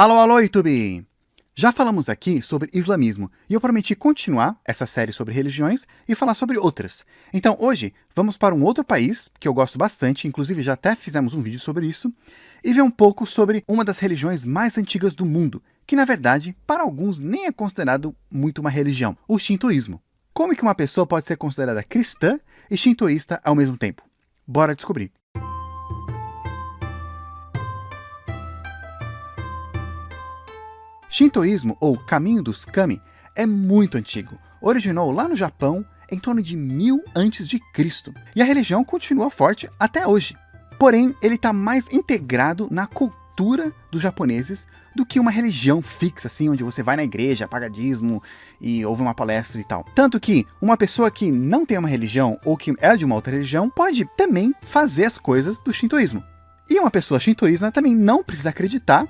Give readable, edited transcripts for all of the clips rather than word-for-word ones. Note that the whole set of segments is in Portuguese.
Alô, alô, YouTube! Já falamos aqui sobre islamismo e eu prometi continuar essa série sobre religiões e falar sobre outras. Então hoje vamos para um outro país que eu gosto bastante, inclusive já até fizemos um vídeo sobre isso, e ver um pouco sobre uma das religiões mais antigas do mundo, que na verdade, para alguns nem é considerado muito uma religião, o shintoísmo. Como que uma pessoa pode ser considerada cristã e shintoísta ao mesmo tempo? Bora descobrir! Shintoísmo, ou Caminho dos Kami, é muito antigo. Originou lá no Japão em torno de 1000 a.C. E a religião continua forte até hoje. Porém, ele está mais integrado na cultura dos japoneses do que uma religião fixa, assim, onde você vai na igreja, paga dízimo e ouve uma palestra e tal. Tanto que uma pessoa que não tem uma religião ou que é de uma outra religião pode também fazer as coisas do shintoísmo. E uma pessoa shintoísta também não precisa acreditar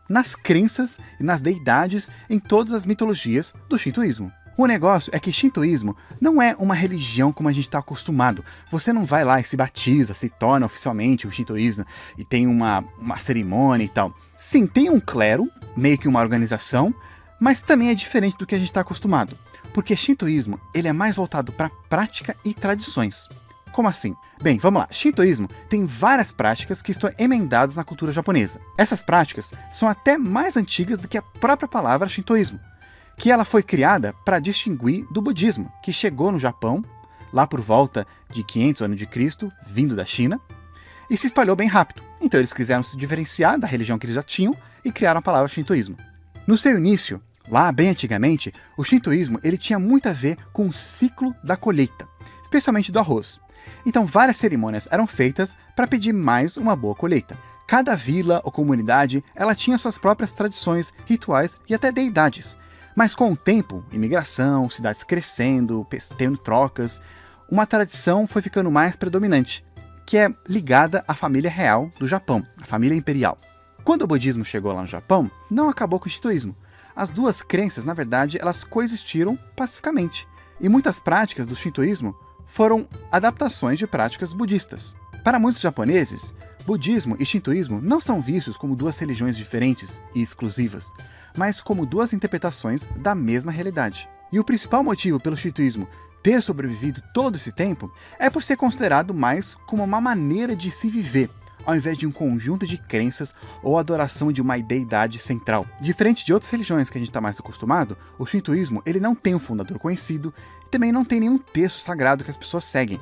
nas crenças e nas deidades em todas as mitologias do shintoísmo. O negócio é que shintoísmo não é uma religião como a gente está acostumado. Você não vai lá e se batiza, se torna oficialmente um shintoísta e tem uma cerimônia e tal. Sim, tem um clero, meio que uma organização, mas também é diferente do que a gente está acostumado. Porque shintoísmo ele é mais voltado para prática e tradições. Como assim? Bem, vamos lá. Shintoísmo tem várias práticas que estão emendadas na cultura japonesa. Essas práticas são até mais antigas do que a própria palavra shintoísmo, que ela foi criada para distinguir do budismo, que chegou no Japão, lá por volta de 500 anos de Cristo, vindo da China, e se espalhou bem rápido. Então eles quiseram se diferenciar da religião que eles já tinham e criaram a palavra shintoísmo. No seu início, lá bem antigamente, o shintoísmo ele tinha muito a ver com o ciclo da colheita, especialmente do arroz. Então várias cerimônias eram feitas para pedir mais uma boa colheita. Cada vila ou comunidade ela tinha suas próprias tradições, rituais e até deidades. Mas com o tempo, imigração, cidades crescendo, tendo trocas, uma tradição foi ficando mais predominante, que é ligada à família real do Japão, a família imperial. Quando o budismo chegou lá no Japão, não acabou com o shintoísmo. As duas crenças, na verdade, elas coexistiram pacificamente. E muitas práticas do shintoísmo foram adaptações de práticas budistas. Para muitos japoneses, budismo e shintoísmo não são vistos como duas religiões diferentes e exclusivas, mas como duas interpretações da mesma realidade. E o principal motivo pelo shintoísmo ter sobrevivido todo esse tempo é por ser considerado mais como uma maneira de se viver, ao invés de um conjunto de crenças ou adoração de uma deidade central. Diferente de outras religiões que a gente está mais acostumado, o shintoísmo ele não tem um fundador conhecido e também não tem nenhum texto sagrado que as pessoas seguem.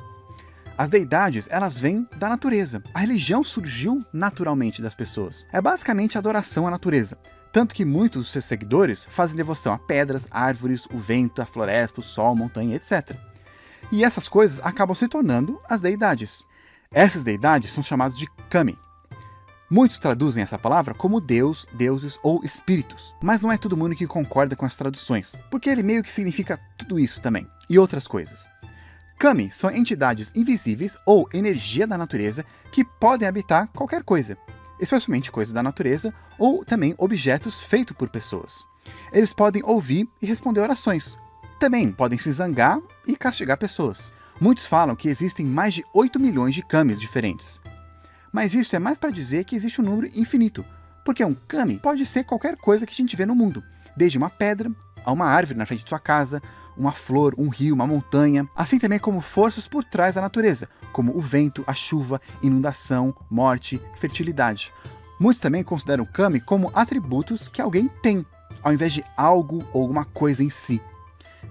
As deidades, elas vêm da natureza. A religião surgiu naturalmente das pessoas. É basicamente adoração à natureza. Tanto que muitos dos seus seguidores fazem devoção a pedras, árvores, o vento, a floresta, o sol, a montanha, etc. E essas coisas acabam se tornando as deidades. Essas deidades são chamadas de kami. Muitos traduzem essa palavra como Deus, deuses ou espíritos. Mas não é todo mundo que concorda com as traduções, porque ele meio que significa tudo isso também, e outras coisas. Kami são entidades invisíveis ou energia da natureza que podem habitar qualquer coisa, especialmente coisas da natureza ou também objetos feitos por pessoas. Eles podem ouvir e responder orações. Também podem se zangar e castigar pessoas. Muitos falam que existem mais de 8 milhões de kamis diferentes. Mas isso é mais para dizer que existe um número infinito, porque um kami pode ser qualquer coisa que a gente vê no mundo, desde uma pedra a uma árvore na frente de sua casa, uma flor, um rio, uma montanha, assim também como forças por trás da natureza, como o vento, a chuva, inundação, morte, fertilidade. Muitos também consideram kami como atributos que alguém tem, ao invés de algo ou alguma coisa em si.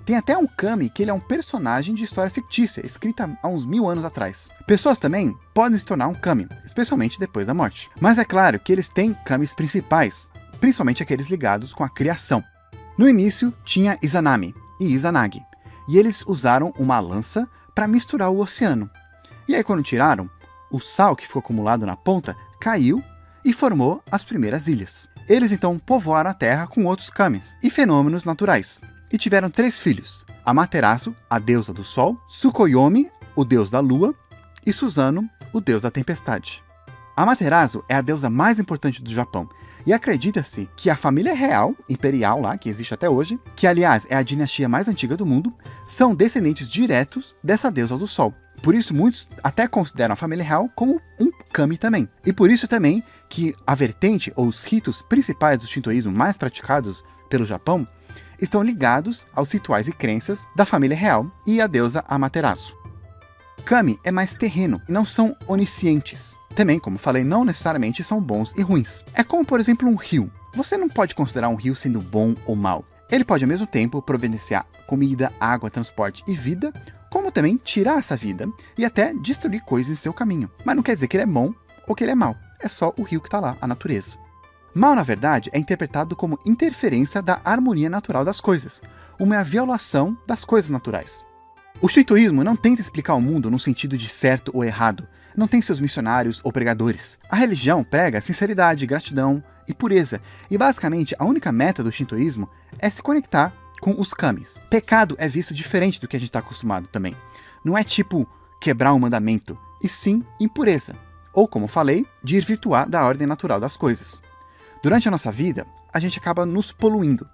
Tem até um kami que ele é um personagem de história fictícia, escrita há uns 1000 anos atrás. Pessoas também podem se tornar um kami, especialmente depois da morte. Mas é claro que eles têm kamis principais, principalmente aqueles ligados com a criação. No início tinha Izanami e Izanagi, e eles usaram uma lança para misturar o oceano. E aí quando tiraram, o sal que ficou acumulado na ponta caiu e formou as primeiras ilhas. Eles então povoaram a terra com outros kamis e fenômenos naturais. E tiveram 3 filhos, Amaterasu, a deusa do sol, Tsukuyomi, o deus da lua, e Susanoo, o deus da tempestade. Amaterasu é a deusa mais importante do Japão, e acredita-se que a família real, imperial lá, que existe até hoje, que aliás é a dinastia mais antiga do mundo, são descendentes diretos dessa deusa do sol. Por isso muitos até consideram a família real como um kami também. E por isso também que a vertente ou os ritos principais do shintoísmo mais praticados pelo Japão estão ligados aos rituais e crenças da família real e a deusa Amaterasu. Kami é mais terreno e não são oniscientes. Também, como falei, não necessariamente são bons e ruins. É como, por exemplo, um rio. Você não pode considerar um rio sendo bom ou mau. Ele pode, ao mesmo tempo, providenciar comida, água, transporte e vida, como também tirar essa vida e até destruir coisas em seu caminho. Mas não quer dizer que ele é bom ou que ele é mau. É só o rio que está lá, a natureza. Mal, na verdade, é interpretado como interferência da harmonia natural das coisas, uma violação das coisas naturais. O shintoísmo não tenta explicar o mundo no sentido de certo ou errado, não tem seus missionários ou pregadores. A religião prega sinceridade, gratidão e pureza, e basicamente a única meta do shintoísmo é se conectar com os kamis. Pecado é visto diferente do que a gente está acostumado também. Não é tipo quebrar um mandamento, e sim impureza, ou como falei, desvirtuar da ordem natural das coisas. Durante a nossa vida, a gente acaba nos poluindo,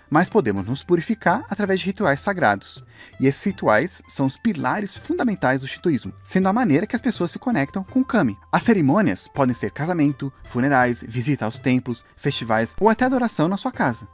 mas podemos nos purificar através de rituais sagrados. E esses rituais são os pilares fundamentais do shintoísmo, sendo a maneira que as pessoas se conectam com o kami. As cerimônias podem ser casamento, funerais, visita aos templos, festivais ou até adoração na sua casa.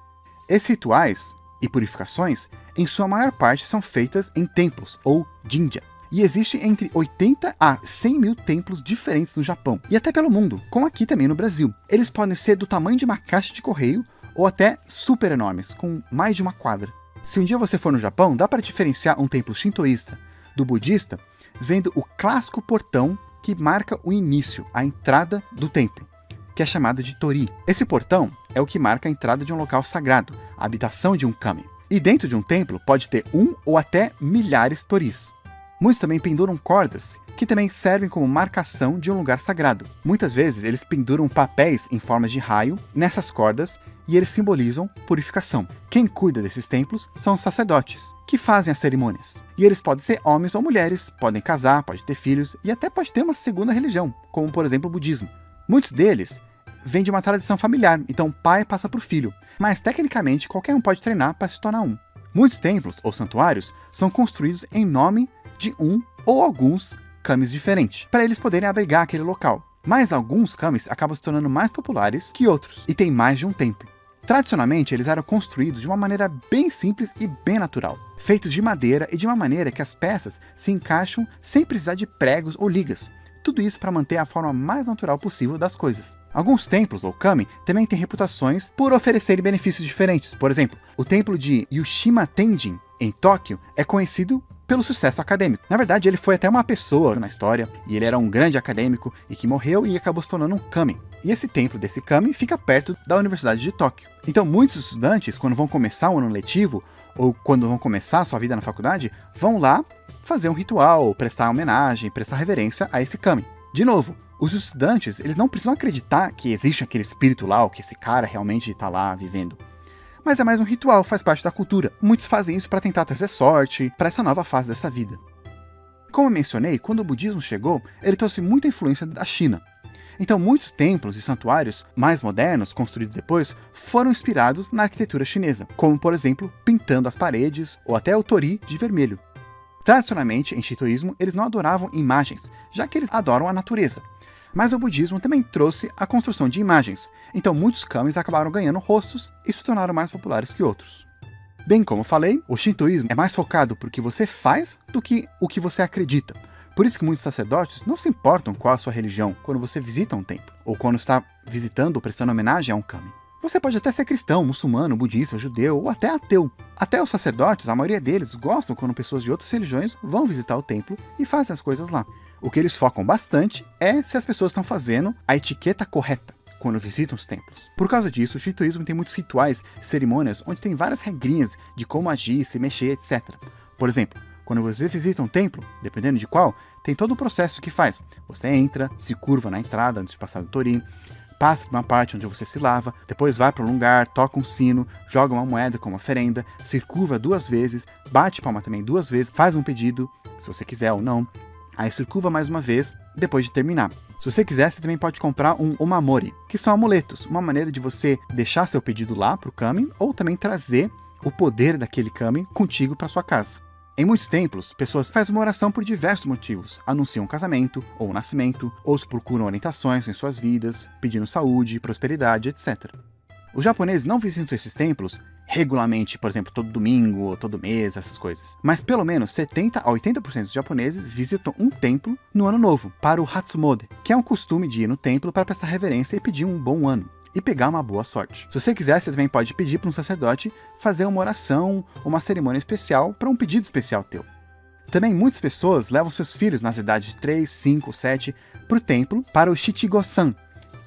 Esses rituais e purificações, em sua maior parte, são feitas em templos ou jinja. E existe entre 80 a 100 mil templos diferentes no Japão, e até pelo mundo, como aqui também no Brasil. Eles podem ser do tamanho de uma caixa de correio, ou até super enormes, com mais de uma quadra. Se um dia você for no Japão, dá para diferenciar um templo shintoísta do budista, vendo o clássico portão que marca o início, a entrada do templo, que é chamado de Tori. Esse portão é o que marca a entrada de um local sagrado, a habitação de um kami. E dentro de um templo pode ter um ou até milhares de toris. Muitos também penduram cordas, que também servem como marcação de um lugar sagrado. Muitas vezes eles penduram papéis em formas de raio nessas cordas e eles simbolizam purificação. Quem cuida desses templos são os sacerdotes, que fazem as cerimônias. E eles podem ser homens ou mulheres, podem casar, podem ter filhos e até pode ter uma segunda religião, como por exemplo o budismo. Muitos deles vêm de uma tradição familiar, então o pai passa para o filho, mas tecnicamente qualquer um pode treinar para se tornar um. Muitos templos ou santuários são construídos em nome de um ou alguns kamis diferentes, para eles poderem abrigar aquele local. Mas alguns kamis acabam se tornando mais populares que outros, e tem mais de um templo. Tradicionalmente, eles eram construídos de uma maneira bem simples e bem natural, feitos de madeira e de uma maneira que as peças se encaixam sem precisar de pregos ou ligas. Tudo isso para manter a forma mais natural possível das coisas. Alguns templos ou kami também têm reputações por oferecerem benefícios diferentes. Por exemplo, o templo de Yushima Tenjin, em Tóquio, é conhecido pelo sucesso acadêmico. Na verdade, ele foi até uma pessoa na história, e ele era um grande acadêmico e que morreu e acabou se tornando um kami. E esse templo desse kami fica perto da Universidade de Tóquio. Então, muitos estudantes, quando vão começar um ano letivo, ou quando vão começar a sua vida na faculdade, vão lá fazer um ritual, prestar homenagem, prestar reverência a esse kami. De novo, os estudantes, eles não precisam acreditar que existe aquele espírito lá, ou que esse cara realmente está lá vivendo. Mas é mais um ritual, faz parte da cultura. Muitos fazem isso para tentar trazer sorte para essa nova fase dessa vida. Como eu mencionei, quando o budismo chegou, ele trouxe muita influência da China. Então muitos templos e santuários mais modernos, construídos depois, foram inspirados na arquitetura chinesa, como por exemplo, pintando as paredes ou até o tori de vermelho. Tradicionalmente, em shintoísmo, eles não adoravam imagens, já que eles adoram a natureza. Mas o budismo também trouxe a construção de imagens, então muitos kamis acabaram ganhando rostos e se tornaram mais populares que outros. Bem como falei, o shintoísmo é mais focado por que você faz do que o que você acredita. Por isso que muitos sacerdotes não se importam qual a sua religião quando você visita um templo, ou quando está visitando ou prestando homenagem a um kami. Você pode até ser cristão, muçulmano, budista, judeu ou até ateu. Até os sacerdotes, a maioria deles, gostam quando pessoas de outras religiões vão visitar o templo e fazem as coisas lá. O que eles focam bastante é se as pessoas estão fazendo a etiqueta correta quando visitam os templos. Por causa disso, o shintoísmo tem muitos rituais, cerimônias, onde tem várias regrinhas de como agir, se mexer, etc. Por exemplo, quando você visita um templo, dependendo de qual, tem todo o processo que faz. Você entra, se curva na entrada antes de passar do tori, passa por uma parte onde você se lava, depois vai para um lugar, toca um sino, joga uma moeda como oferenda, se curva 2 vezes, bate palma também 2 vezes, faz um pedido, se você quiser ou não. Aí se curva mais uma vez, depois de terminar. Se você quiser, você também pode comprar um omamori, que são amuletos, uma maneira de você deixar seu pedido lá para o kami, ou também trazer o poder daquele kami contigo para sua casa. Em muitos templos, pessoas fazem uma oração por diversos motivos, anunciam um casamento ou um nascimento, ou procuram orientações em suas vidas, pedindo saúde, prosperidade, etc. Os japoneses não visitam esses templos regularmente, por exemplo, todo domingo ou todo mês, essas coisas. Mas pelo menos 70 a 80% dos japoneses visitam um templo no ano novo, para o Hatsumode, que é um costume de ir no templo para prestar reverência e pedir um bom ano e pegar uma boa sorte. Se você quiser, você também pode pedir para um sacerdote fazer uma oração ou uma cerimônia especial para um pedido especial teu. Também muitas pessoas levam seus filhos nas idades de 3, 5, 7 para o templo para o Shichigo-san,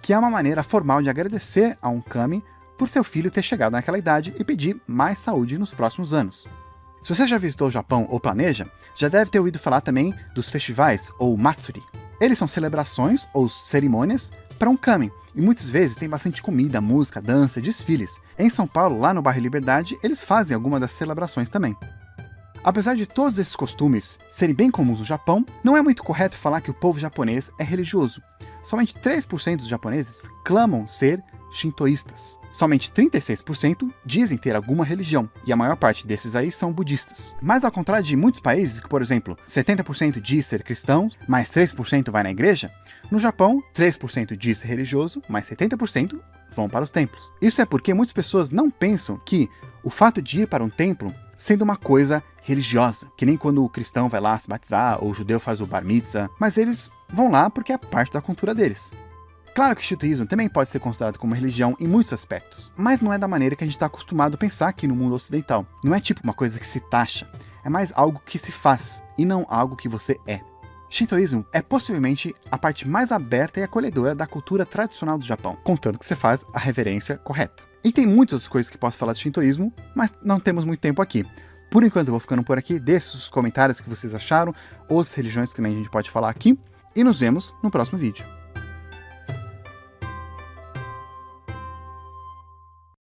que é uma maneira formal de agradecer a um kami por seu filho ter chegado naquela idade e pedir mais saúde nos próximos anos. Se você já visitou o Japão ou planeja, já deve ter ouvido falar também dos festivais ou matsuri. Eles são celebrações ou cerimônias para um kami, e muitas vezes tem bastante comida, música, dança, desfiles. Em São Paulo, lá no bairro Liberdade, eles fazem algumas das celebrações também. Apesar de todos esses costumes serem bem comuns no Japão, não é muito correto falar que o povo japonês é religioso. Somente 3% dos japoneses clamam ser shintoístas. Somente 36% dizem ter alguma religião, e a maior parte desses aí são budistas. Mas ao contrário de muitos países que, por exemplo, 70% diz ser cristão, mais 3% vai na igreja, no Japão, 3% diz ser religioso, mais 70% vão para os templos. Isso é porque muitas pessoas não pensam que o fato de ir para um templo sendo uma coisa religiosa, que nem quando o cristão vai lá se batizar ou o judeu faz o bar mitzvah, mas eles vão lá porque é parte da cultura deles. Claro que o shintoísmo também pode ser considerado como religião em muitos aspectos, mas não é da maneira que a gente está acostumado a pensar aqui no mundo ocidental. Não é tipo uma coisa que se taxa, é mais algo que se faz, e não algo que você é. Shintoísmo é possivelmente a parte mais aberta e acolhedora da cultura tradicional do Japão, contanto que você faz a reverência correta. E tem muitas outras coisas que posso falar de shintoísmo, mas não temos muito tempo aqui. Por enquanto eu vou ficando por aqui, deixe os comentários que vocês acharam, outras religiões que também a gente pode falar aqui, e nos vemos no próximo vídeo.